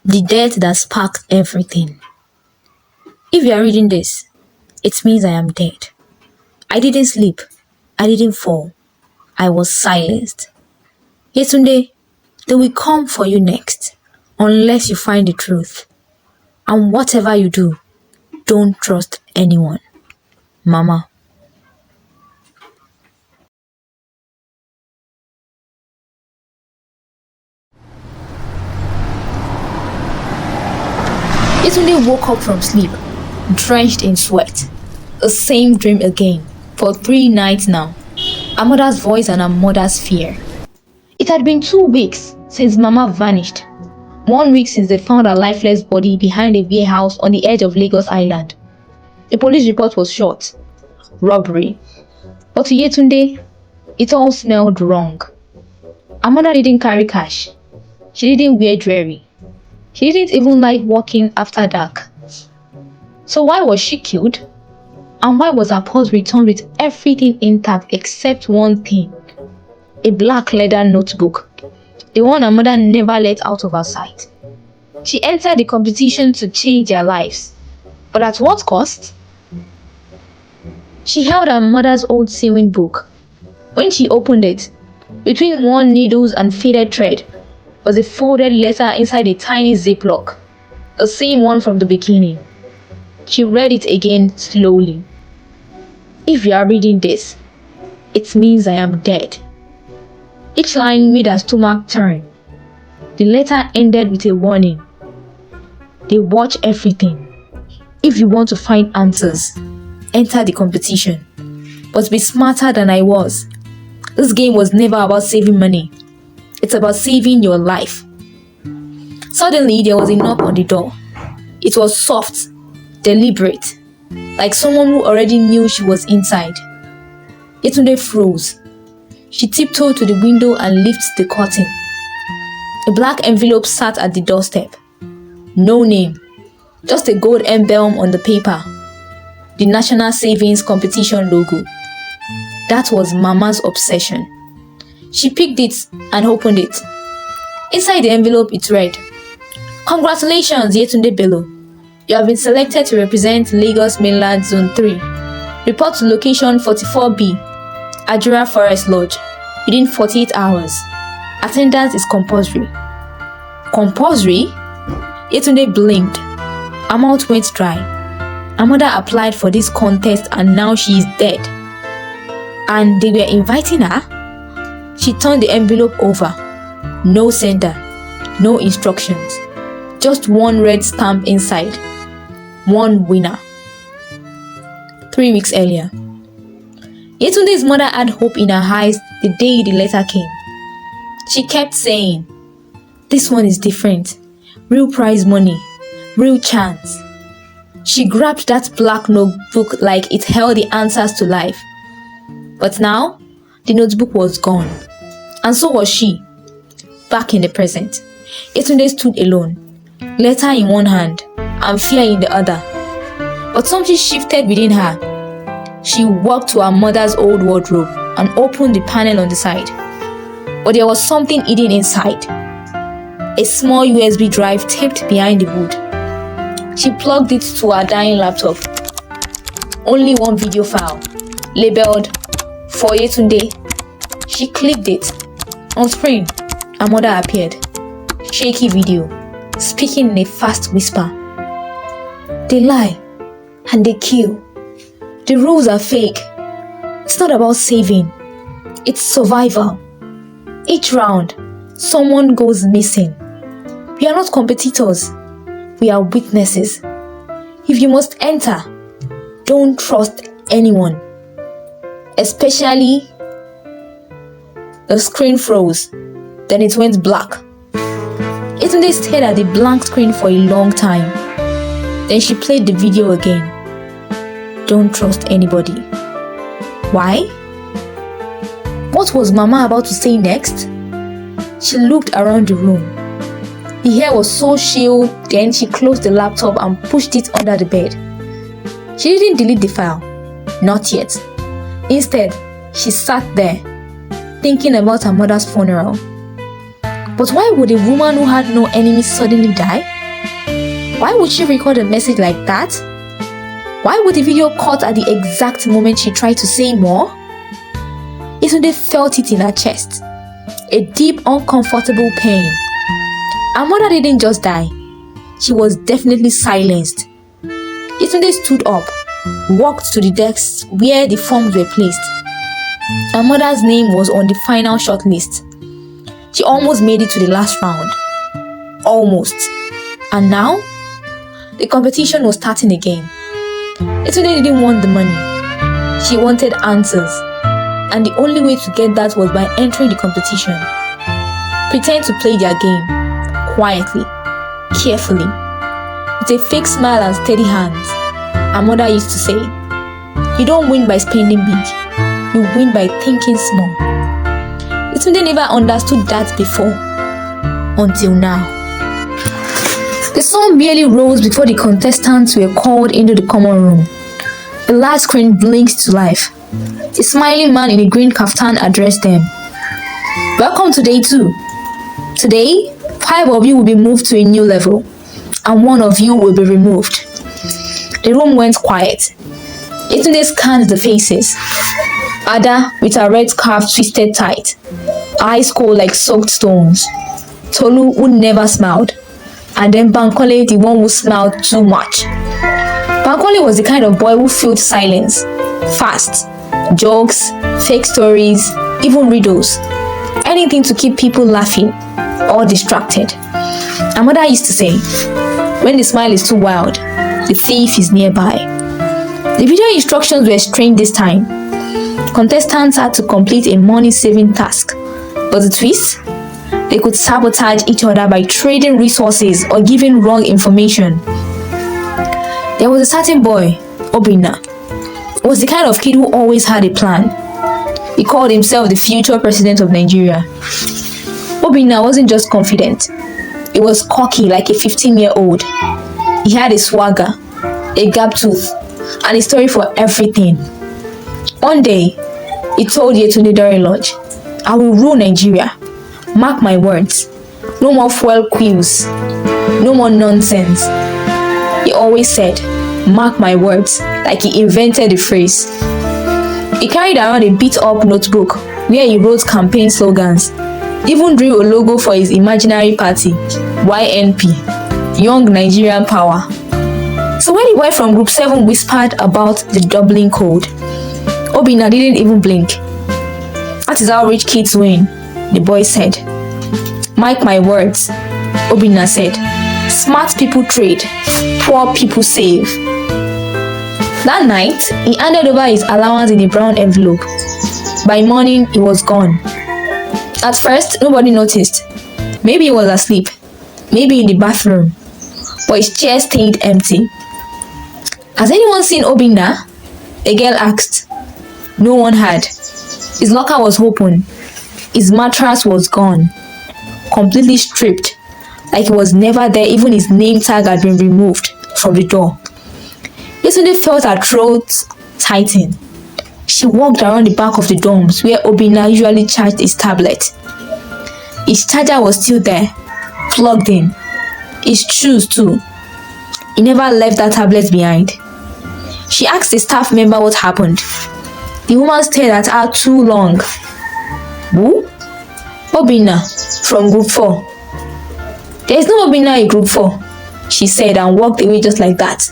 The death that sparked everything. If you are reading this, it means I am dead. I didn't sleep. I didn't fall. I was silenced. Yetunde, they will come for you next, unless you find the truth. And whatever you do, don't trust anyone. Mama. Yetunde woke up from sleep, drenched in sweat. The same dream again, for 3 nights now. Her mother's voice and her mother's fear. It had been 2 weeks since Mama vanished. 1 week since they found her lifeless body behind a warehouse on the edge of Lagos Island. A police report was short. Robbery. But to Yetunde, it all smelled wrong. Her mother didn't carry cash. She didn't wear jewelry. She didn't even like walking after dark. So why was she killed? And why was her purse returned with everything intact except one thing? A black leather notebook. The one her mother never let out of her sight. She entered the competition to change their lives. But at what cost? She held her mother's old sewing book. When she opened it, between worn needles and faded thread, was a folded letter inside a tiny ziplock, the same one from the beginning. She read it again slowly. If you are reading this, it means I am dead. Each line made her stomach turn. The letter ended with a warning. They watch everything. If you want to find answers, enter the competition. But be smarter than I was. This game was never about saving money. It's about saving your life. Suddenly, there was a knock on the door. It was soft, deliberate, like someone who already knew she was inside. Yetunde froze. She tiptoed to the window and lifted the curtain. A black envelope sat at the doorstep. No name, just a gold emblem on the paper. The National Savings Competition logo. That was Mama's obsession. She picked it and opened it. Inside the envelope it read, "Congratulations, Yetunde Bello. You have been selected to represent Lagos Mainland Zone 3. Report to location 44B, Ajura Forest Lodge, within 48 hours. Attendance is compulsory." Compulsory? Yetunde blinked. Her mouth went dry. Her mother applied for this contest and now she is dead. And they were inviting her? She turned the envelope over. No sender, no instructions. Just one red stamp inside. One winner. 3 weeks earlier. Yetunde's mother had hope in her eyes the day the letter came. She kept saying, "This one is different. Real prize money. Real chance." She grabbed that black notebook like it held the answers to life. But now, the notebook was gone. And so was she. Back in the present, Yetunde stood alone, letter in one hand and fear in the other. But something shifted within her. She walked to her mother's old wardrobe and opened the panel on the side. But there was something hidden inside. A small USB drive taped behind the wood. She plugged it to her dying laptop. Only one video file, labeled "For Yetunde." She clicked it. On screen, her mother appeared. Shaky video, speaking in a fast whisper. "They lie and they kill. The rules are fake. It's not about saving. It's survival. Each round, someone goes missing. We are not competitors. We are witnesses. If you must enter, don't trust anyone. Especially..." The screen froze. Then it went black. Yetunde stared at the blank screen for a long time. Then she played the video again. Don't trust anybody. Why? What was Mama about to say next? She looked around the room. The hair was so chill, then she closed the laptop and pushed it under the bed. She didn't delete the file. Not yet. Instead, she sat there, thinking about her mother's funeral. But why would a woman who had no enemies suddenly die? Why would she record a message like that? Why would the video cut at the exact moment she tried to say more? Yetunde felt it in her chest. A deep, uncomfortable pain. Her mother didn't just die. She was definitely silenced. Yetunde stood up, walked to the desk where the forms were placed. Her mother's name was on the final shortlist. She almost made it to the last round. Almost. And now, the competition was starting again. Yetunde didn't want the money. She wanted answers. And the only way to get that was by entering the competition. Pretend to play their game. Quietly. Carefully. With a fake smile and steady hands. Her mother used to say, "You don't win by spending big. You win by thinking small." Yetunde never understood that before. Until now. The sun barely rose before the contestants were called into the common room. The large screen blinked to life. A smiling man in a green kaftan addressed them. "Welcome to day 2. Today, 5 of you will be moved to a new level, and 1 of you will be removed." The room went quiet. Yetunde scanned the faces. Ada, with her red scarf twisted tight, eyes cold like soaked stones. Tolu, who never smiled. And then Bankole, the one who smiled too much. Bankole was the kind of boy who filled silence. Fast. Jokes, fake stories, even riddles. Anything to keep people laughing or distracted. Her mother used to say, "When the smile is too wild, the thief is nearby." The video instructions were strange this time. Contestants had to complete a money-saving task. But the twist? They could sabotage each other by trading resources or giving wrong information. There was a certain boy, Obinna. He was the kind of kid who always had a plan. He called himself the future president of Nigeria. Obinna wasn't just confident. He was cocky like a 15-year-old. He had a swagger, a gap tooth, and a story for everything. One day, he told Yetunde during lunch, "I will rule Nigeria. Mark my words. No more fuel queues. No more nonsense." He always said, "Mark my words," like he invented the phrase. He carried around a beat-up notebook where he wrote campaign slogans, even drew a logo for his imaginary party, YNP, Young Nigerian Power. So when the boy from Group 7 whispered about the Dublin Code, Obinna didn't even blink. "That is how rich kids win," the boy said. "Mark my words," Obinna said. "Smart people trade, poor people save." That night, he handed over his allowance in a brown envelope. By morning, he was gone. At first, nobody noticed. Maybe he was asleep, maybe in the bathroom, but his chair stayed empty. "Has anyone seen Obinna?" a girl asked. No one had. His locker was open. His mattress was gone. Completely stripped. Like he was never there, even his name tag had been removed from the door. Yetunde felt her throat tighten. She walked around the back of the dorms where Obinna usually charged his tablet. His charger was still there, plugged in. His shoes too. He never left that tablet behind. She asked the staff member what happened. The woman stared at her too long. "Who?" "Obinna, from Group 4. "There is no Obinna in Group 4, she said and walked away just like that.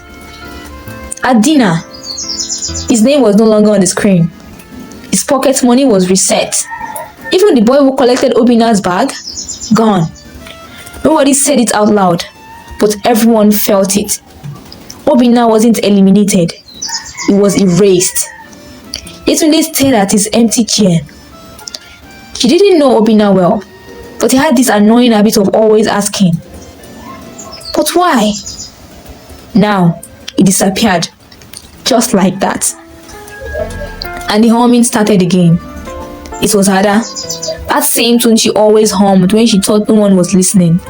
At dinner, his name was no longer on the screen. His pocket money was reset. Even the boy who collected Obinna's bag, gone. Nobody said it out loud, but everyone felt it. Obinna wasn't eliminated. He was erased. Yetunde stared at his empty chair. She didn't know Obinna well, but he had this annoying habit of always asking, "But why?" Now, he disappeared, just like that. And the humming started again. It was Ada, that same tune she always hummed when she thought no one was listening.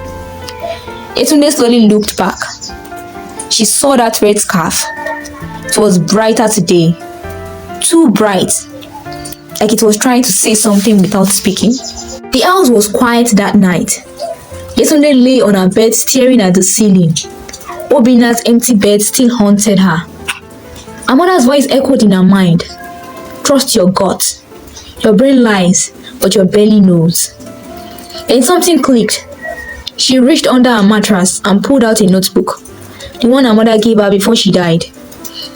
Yetunde slowly looked back. She saw that red scarf. It was brighter today. Too bright. Like it was trying to say something without speaking. The house was quiet that night. Yetunde lay on her bed staring at the ceiling. Obina's empty bed still haunted her. Amara's voice echoed in her mind. Trust your gut. Your brain lies, but your belly knows. Then something clicked. She reached under her mattress and pulled out a notebook, the one her mother gave her before she died.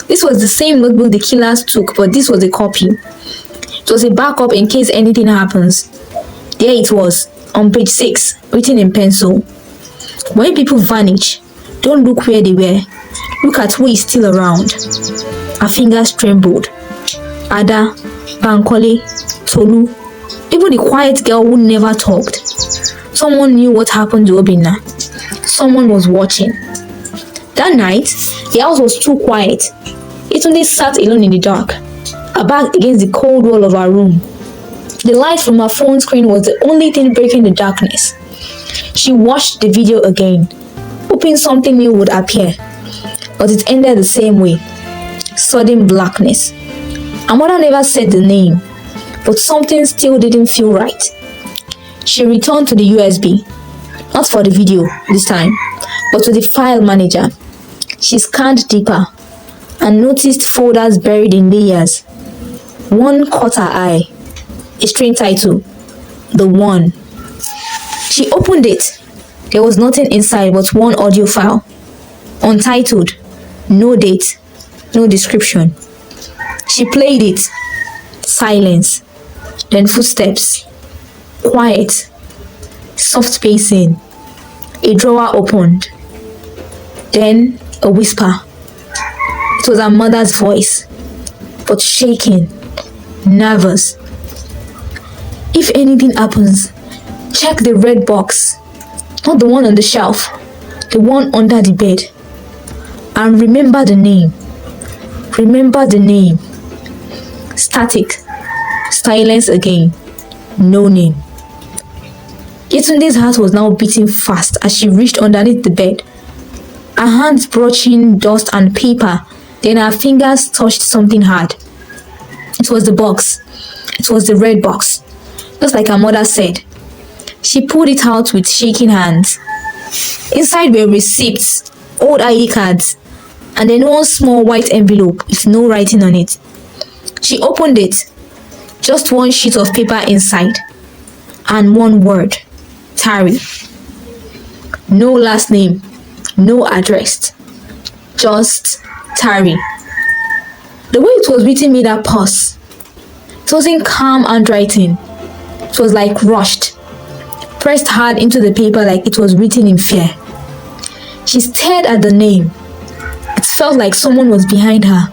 This was the same notebook the killers took, but this was a copy. It was a backup in case anything happens. There it was, on page 6, written in pencil. When people vanish, don't look where they were. Look at who is still around. Her fingers trembled. Ada, Bankole, Tolu, even the quiet girl who never talked. Someone knew what happened to Obinna. Someone was watching. That night, the house was too quiet. Yetunde sat alone in the dark, her back against the cold wall of her room. The light from her phone screen was the only thing breaking the darkness. She watched the video again, hoping something new would appear, but it ended the same way. Sudden blackness. Amara never said the name, but something still didn't feel right. She returned to the USB, not for the video this time, but to the file manager. She scanned deeper and noticed folders buried in layers. One caught her eye. A strange title, The One. She opened it. There was nothing inside but one audio file. Untitled, no date, no description. She played it. Silence. Then footsteps. Quiet. Soft pacing. A drawer opened. Then a whisper. It was her mother's voice, but shaking, nervous. If anything happens, check the red box. Not the one on the shelf, the one under the bed. And remember the name. Remember the name. Static. Silence again. No name. Yetunde's heart was now beating fast as she reached underneath the bed. Her hands brushing dust and paper, then her fingers touched something hard. It was the box. It was the red box. Just like her mother said. She pulled it out with shaking hands. Inside were receipts, old ID cards, and then one small white envelope with no writing on it. She opened it. Just one sheet of paper inside. And one word. Tari. No last name. No address. Just Tari. The way it was written made her pause. It wasn't calm handwriting. It was like rushed. Pressed hard into the paper like it was written in fear. She stared at the name. It felt like someone was behind her.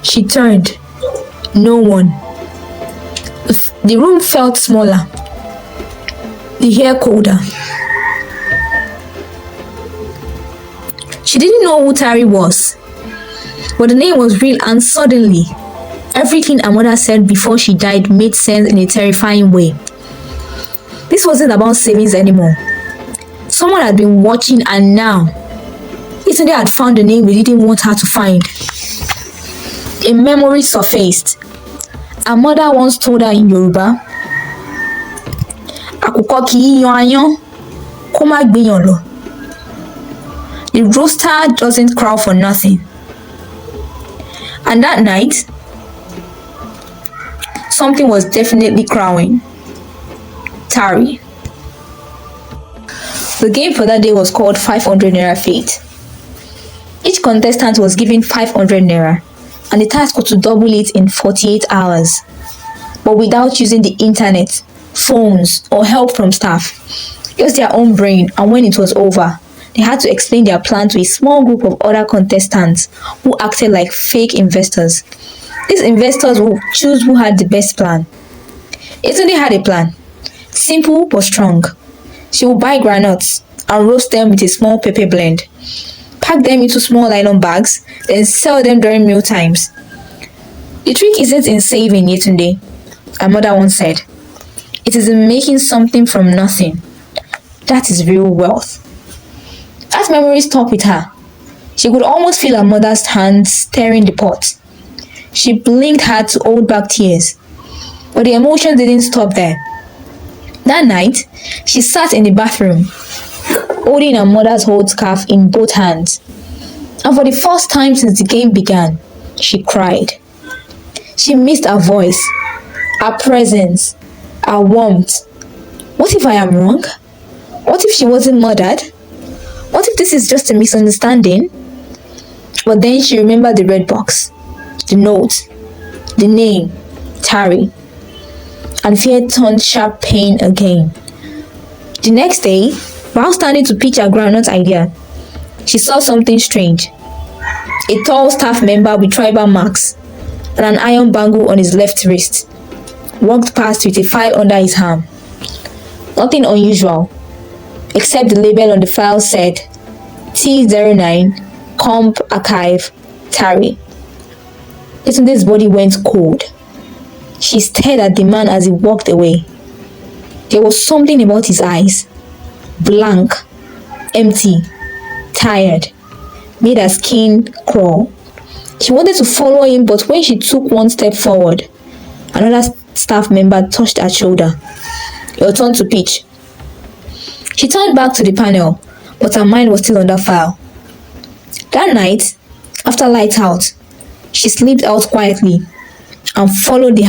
She turned. No one. The room felt smaller. The air colder. She didn't know who Tari was, but the name was real, and suddenly, everything her mother said before she died made sense in a terrifying way. This wasn't about savings anymore. Someone had been watching, and now, Yetunde had found the name they didn't want her to find. A memory surfaced. Her mother once told her in Yoruba, "Àkùkọ kì í yan aáyán, kó má gbéyàn lọ." The rooster doesn't crow for nothing. And that night, something was definitely crowing. Tari. The game for that day was called 500 Naira Fate. Each contestant was given 500 Naira, and the task was to double it in 48 hours, but without using the internet, phones, or help from staff. Just their own brain, and when it was over, they had to explain their plan to a small group of other contestants who acted like fake investors. These investors would choose who had the best plan. Yetunde had a plan. Simple but strong. She would buy granuts and roast them with a small pepper blend. Pack them into small nylon bags, then sell them during meal times. The trick isn't in saving, Yetunde, her mother once said. It is in making something from nothing. That is real wealth. As memories stuck with her, she could almost feel her mother's hands stirring the pot. She blinked hard to hold back tears, but the emotion didn't stop there. That night, she sat in the bathroom, holding her mother's old scarf in both hands. And for the first time since the game began, she cried. She missed her voice, her presence, her warmth. What if I am wrong? What if she wasn't murdered? What if this is just a misunderstanding? But then she remembered the red box, the note, the name, Tari, and fear turned sharp pain again. The next day, while standing to pitch her groundnut idea, she saw something strange. A tall staff member with tribal marks and an iron bangle on his left wrist walked past with a file under his arm. Nothing unusual, except the label on the file said T09 Comp Archive Tari. Yetunde's body went cold. She stared at the man as he walked away. There was something about his eyes. Blank, empty, tired, made her skin crawl. She wanted to follow him, but when she took one step forward, another staff member touched her shoulder. Your turn to pitch. She turned back to the panel, but her mind was still on the file. That night, after lights out, she slipped out quietly and followed the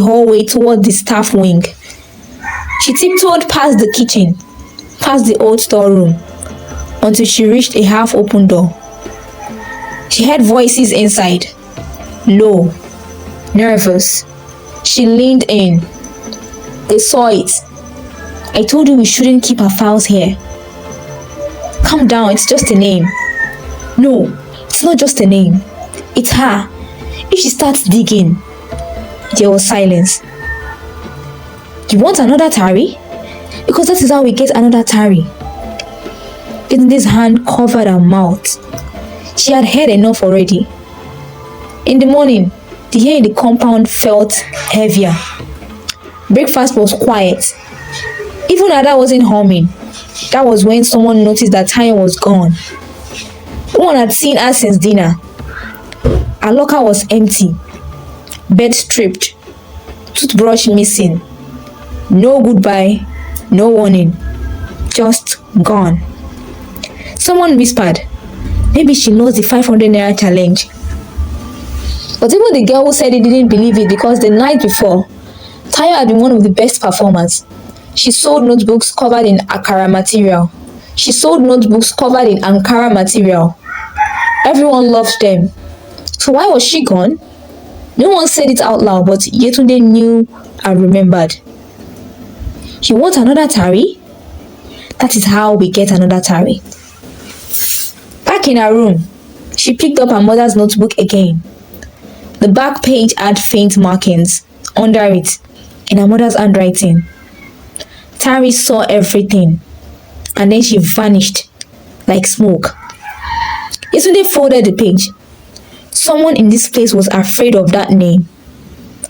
hallway toward the staff wing. She tiptoed past the kitchen, past the old storeroom, until she reached a half-open door. She heard voices inside, low, nervous. She leaned in. They saw it. I told you we shouldn't keep our files here. Calm down, it's just a name. No, it's not just a name. It's her. If she starts digging. There was silence. You want another Tari? Because that is how we get another Tari. Yetunde's hand covered her mouth. She had heard enough already. In the morning, the air in the compound felt heavier. Breakfast was quiet. Even Ada wasn't humming. That was when someone noticed that Taya was gone. No one had seen her since dinner. Her locker was empty. Bed stripped. Toothbrush missing. No goodbye. No warning. Just gone. Someone whispered, maybe she knows the 500 naira challenge. But even the girl who said it didn't believe it, because the night before, Taya had been one of the best performers. She sold notebooks covered in Ankara material. Everyone loved them. So why was she gone? No one said it out loud, but Yetunde knew and remembered. You want another Tari? That is how we get another Tari. Back in her room, she picked up her mother's notebook again. The back page had faint markings under it in her mother's handwriting. Tari saw everything, and then she vanished like smoke. Yetunde folded the page. Someone in this place was afraid of that name,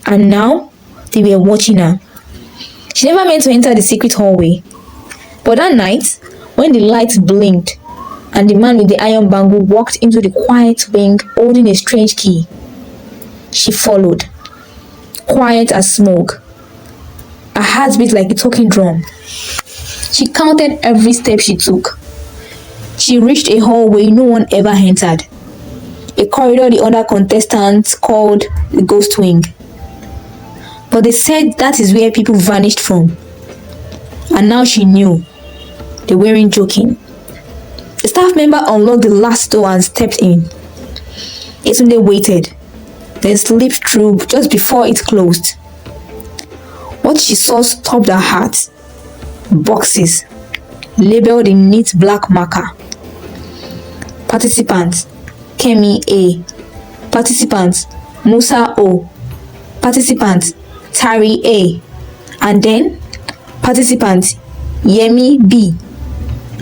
and now they were watching her. She never meant to enter the secret hallway, but that night, when the lights blinked and the man with the iron bangle walked into the quiet wing holding a strange key, she followed, quiet as smoke. Her heart beat like a talking drum. She counted every step she took. She reached a hallway no one ever entered, a corridor the other contestants called the ghost wing. But they said that is where people vanished from. And now she knew. They weren't joking. The staff member unlocked the last door and stepped in. Yetunde waited, then slipped through just before it closed. What she saw stopped her heart. Boxes, labeled in neat black marker. Participants, Kemi A. Participants, Musa O. Participants, Tari A. And then, participants, Yemi B.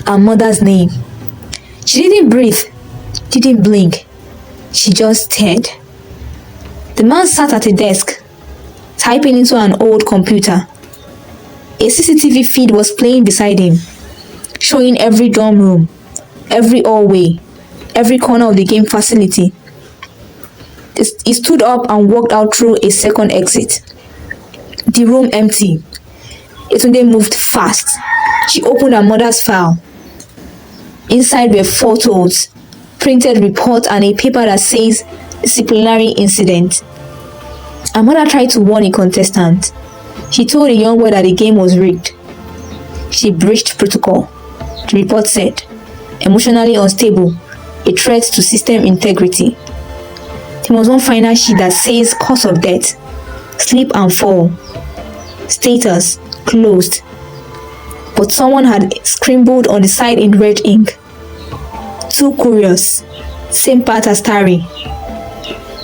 Her mother's name. She didn't breathe, didn't blink. She just stared. The man sat at a desk, typing into an old computer. A CCTV feed was playing beside him, showing every dorm room, every hallway, every corner of the game facility. He stood up and walked out through a second exit. The room empty. Yetunde moved fast, She opened her mother's file. Inside were photos, printed reports, and a paper that says disciplinary incident. Amara tried to warn a contestant. She told a young boy that the game was rigged. She breached protocol. The report said, emotionally unstable, a threat to system integrity. There was one final sheet that says cause of death, slip and fall, status, closed. But someone had scribbled on the side in red ink. Too curious, same part as Tari.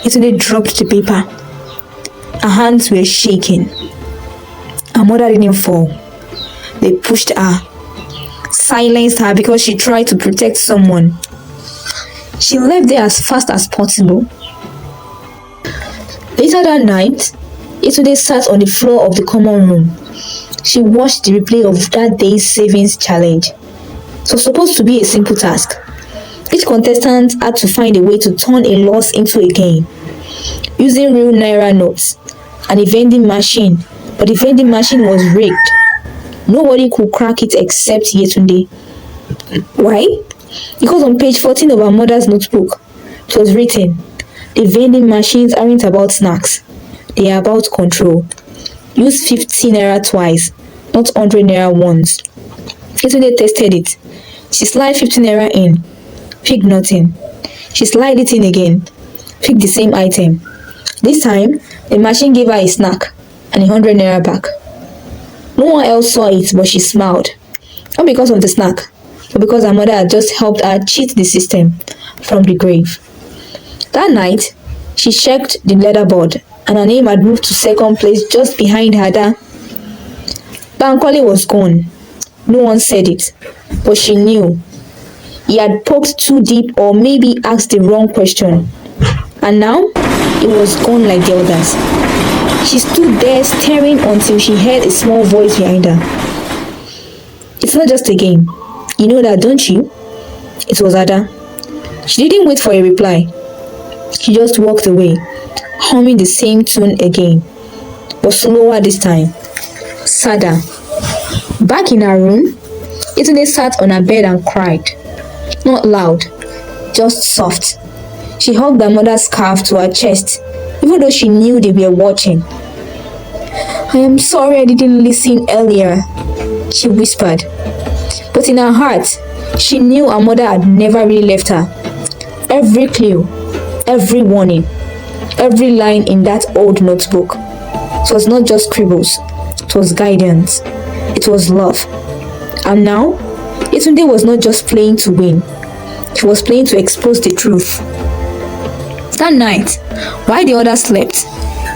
Yetunde dropped the paper. Her hands were shaking. Her mother didn't fall. They pushed her, silenced her because she tried to protect someone. She left there as fast as possible. Later that night, Yetunde sat on the floor of the common room. She watched the replay of that day's savings challenge. It was supposed to be a simple task. Each contestant had to find a way to turn a loss into a gain, using real naira notes and a vending machine, but the vending machine was rigged. Nobody could crack it except Yetunde. Why? Because on page 14 of her mother's notebook, it was written, the vending machines aren't about snacks, they are about control. Use 50 naira twice, not 100 naira once. Yetunde tested it. She slid 50 naira in, picked nothing. She slid it in again, picked the same item. This time, the machine gave her a snack and 100 naira back. No one else saw it, but she smiled. Not because of the snack, but because her mother had just helped her cheat the system from the grave. That night, she checked the leaderboard, and her name had moved to second place just behind Ada. Bankole was gone. No one said it, but she knew. He had poked too deep or maybe asked the wrong question. And now, it was gone like the others. She stood there staring until she heard a small voice behind her. It's not just a game. You know that, don't you? It was Ada. She didn't wait for a reply. She just walked away, humming the same tune again, but slower this time, sadder. Back in her room, Yetunde sat on her bed and cried. Not loud, just soft. She hugged her mother's scarf to her chest, even though she knew they were watching. I am sorry I didn't listen earlier, she whispered. But in her heart, she knew her mother had never really left her. Every clue, every warning, every line in that old notebook. It was not just scribbles, it was guidance, it was love. And now, Yetunde was not just playing to win, she was playing to expose the truth. That night, while the others slept,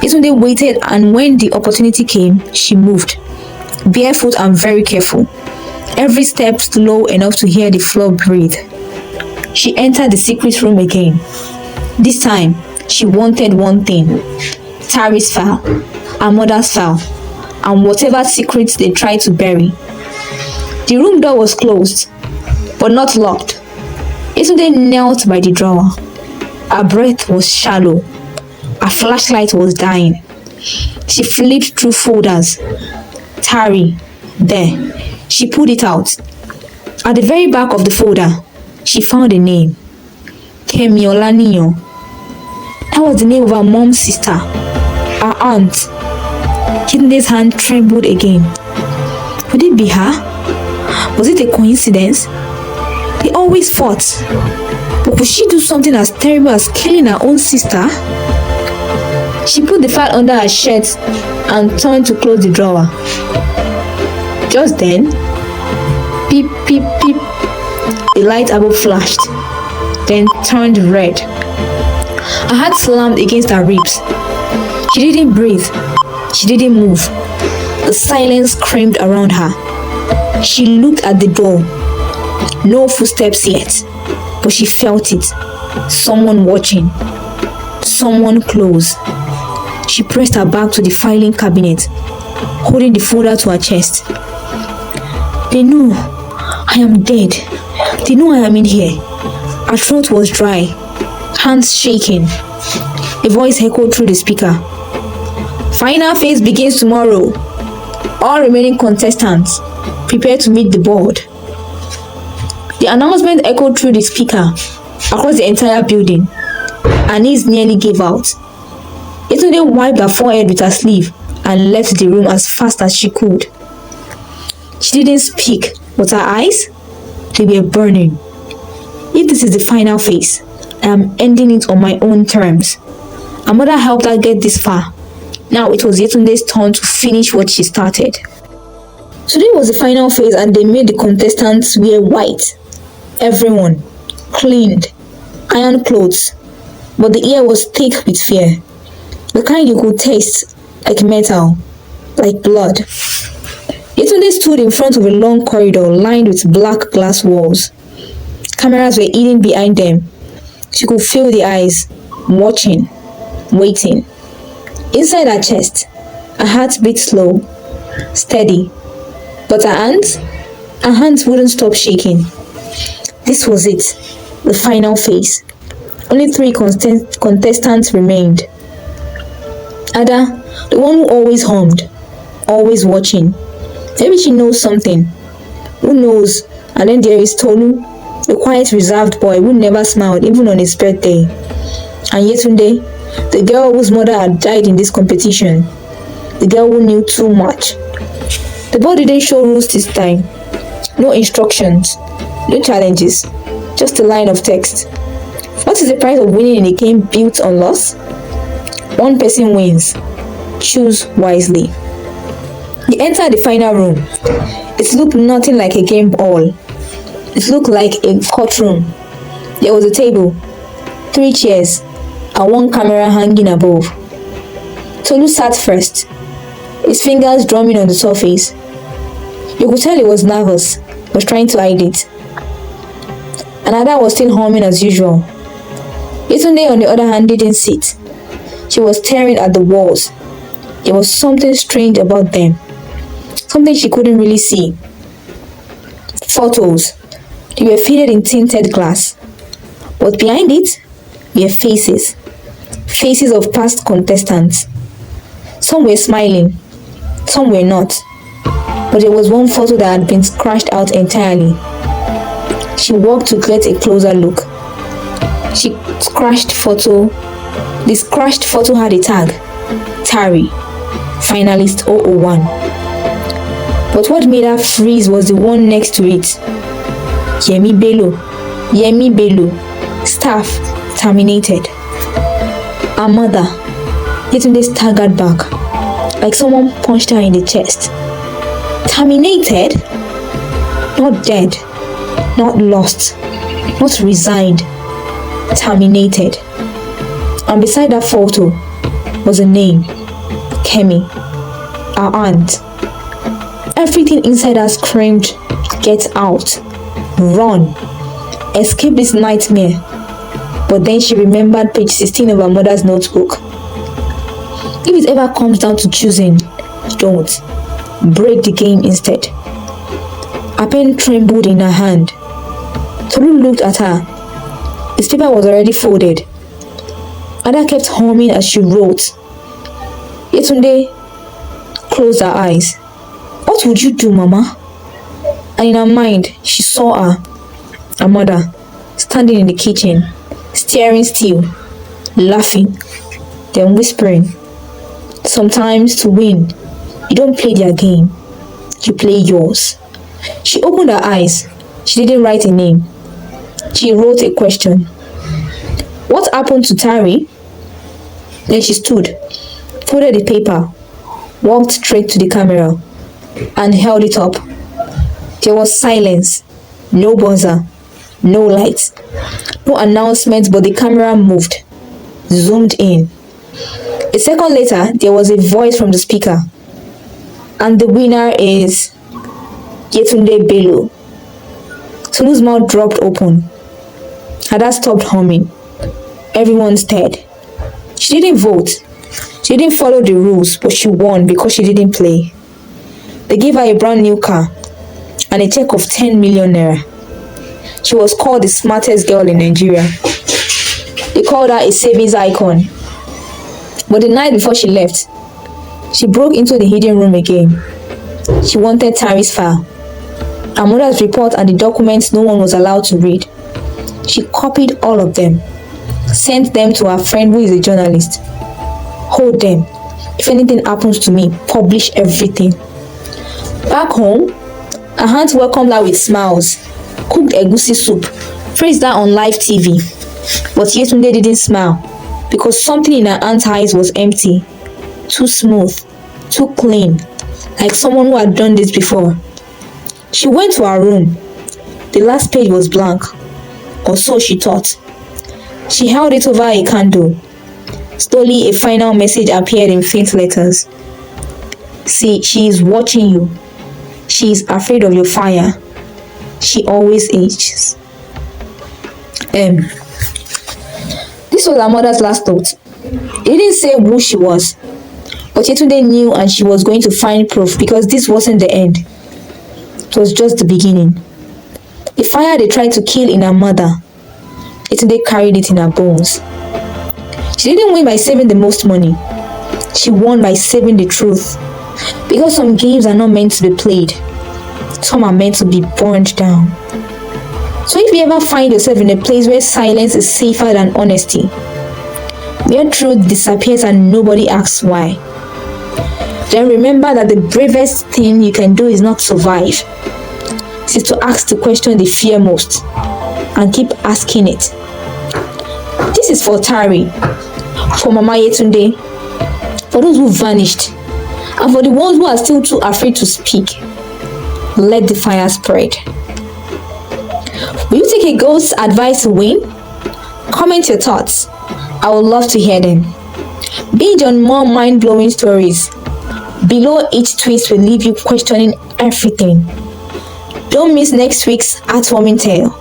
Yetunde waited, and when the opportunity came, she moved, barefoot and very careful, every step slow enough to hear the floor breathe. She entered the secret room again. This time, she wanted one thing: Tari's file, her mother's file, and whatever secrets they tried to bury. The room door was closed, but not locked. Yetunde knelt by the drawer. Her breath was shallow. Her flashlight was dying. She flipped through folders. Tari, there. She pulled it out. At the very back of the folder, she found a name. Kemiolaniyo. That was the name of her mom's sister, her aunt. Yetunde's hand trembled again. Could it be her? Was it a coincidence? They always fought. But could she do something as terrible as killing her own sister? She put the file under her shirt and turned to close the drawer. Just then, beep, beep, beep, the light above flashed, then turned red. Her heart slammed against her ribs. She didn't breathe. She didn't move. The silence screamed around her. She looked at the door. No footsteps yet, but she felt it. Someone watching. Someone close. She pressed her back to the filing cabinet, holding the folder to her chest. They know I am dead. They know I am in here. Her throat was dry, hands shaking. A voice echoed through the speaker. Final phase begins tomorrow. All remaining contestants, prepare to meet the board. The announcement echoed through the speaker across the entire building. Her knees nearly gave out. Yetunde wiped her forehead with her sleeve and left the room as fast as she could. She didn't speak, but her eyes, they were burning. If this is the final phase, I am ending it on my own terms. Her mother helped her get this far. Now it was Yetunde's turn to finish what she started. Today was the final phase and they made the contestants wear white. Everyone, cleaned, iron clothes, but the air was thick with fear. The kind you could taste, like metal, like blood. Yetunde stood in front of a long corridor lined with black glass walls. Cameras were hidden behind them. She could feel the eyes, watching, waiting. Inside her chest, her heart beat slow, steady. But her hands wouldn't stop shaking. This was it, the final phase. Only 3 contestants remained. Ada, the one who always hummed, always watching. Maybe she knows something. Who knows? And then there is Tolu, the quiet, reserved boy who never smiled even on his birthday. And Yetunde, the girl whose mother had died in this competition. The girl who knew too much. The board didn't show rules this time. No instructions, no challenges, just a line of text. What is the price of winning in a game built on loss? 1 person wins. Choose wisely. They entered the final room. It looked nothing like a game hall. It looked like a courtroom. There was a table, 3 chairs, and 1 camera hanging above. Tolu sat first, his fingers drumming on the surface. You could tell he was nervous, was trying to hide it. Another was still humming as usual. Yetunde, on the other hand, didn't sit. She was staring at the walls. There was something strange about them. Something she couldn't really see. Photos. They were fitted in tinted glass. But behind it were faces. Faces of past contestants. Some were smiling. Some were not. But there was one photo that had been scratched out entirely. She walked to get a closer look. The scratched photo had a tag, Tari, finalist 001. But what made her freeze was the one next to it. Yemi Bello, staff, terminated. Her mother, Yetunde staggered back, like someone punched her in the chest. Terminated? Not dead, not lost, not resigned. Terminated. And beside that photo was a name, Kemi, our aunt. Everything inside her screamed, get out, run, escape this nightmare. But then she remembered page 16 of her mother's notebook. If it ever comes down to choosing, don't. Break the game instead. Her pen trembled in her hand. Tolu looked at her. His paper was already folded. Ada kept humming as she wrote. Yetunde closed her eyes. What would you do, Mama? And in her mind, she saw her mother, standing in the kitchen, staring still, laughing, then whispering. Sometimes to win, you don't play their game, you play yours. She opened her eyes. She didn't write a name. She wrote a question. What happened to Tari? Then she stood, folded the paper, walked straight to the camera, and held it up. There was silence, no buzzer, no lights, no announcement, but the camera moved, zoomed in. A second later, there was a voice from the speaker. And the winner is Yetunde Bello. Tolu's mouth dropped open. Ada stopped humming. Everyone stared. She didn't vote. She didn't follow the rules, but she won because she didn't play. They gave her a brand new car and a check of 10 million naira. She was called the smartest girl in Nigeria. They called her a savings icon. But the night before she left, she broke into the hidden room again. She wanted Tari's file. her mother's report and the documents no one was allowed to read. She copied all of them, sent them to her friend who is a journalist. Hold them. If anything happens to me, publish everything. Back home, her aunt welcomed her with smiles, cooked egusi soup, praised her on live TV. But Yetunde didn't smile because something in her aunt's eyes was empty, too smooth, too clean, like someone who had done this before. She went to her room. The last page was blank, or so she thought. She held it over a candle. Slowly, a final message appeared in faint letters. See, she is watching you. She is afraid of your fire. She always is. This was her mother's last note. It didn't say who she was, but Yetunde knew, and she was going to find proof because this wasn't the end. It was just the beginning. The fire they tried to kill in her mother, Yetunde carried it in her bones. She didn't win by saving the most money. She won by saving the truth. Because some games are not meant to be played. Some are meant to be burned down. So if you ever find yourself in a place where silence is safer than honesty, where truth disappears and nobody asks why, then remember that the bravest thing you can do is not survive. It is to ask the question they fear most and keep asking it. This is for Tari, for Mama Yetunde, for those who vanished, and for the ones who are still too afraid to speak. Let the fire spread. Will you take a ghost's advice to win? Comment your thoughts. I would love to hear them. Binge on more mind-blowing stories. Below each twist will leave you questioning everything. Don't miss next week's heartwarming tale.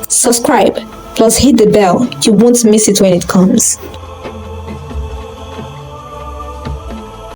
Subscribe, plus hit the bell. You won't miss it when it comes.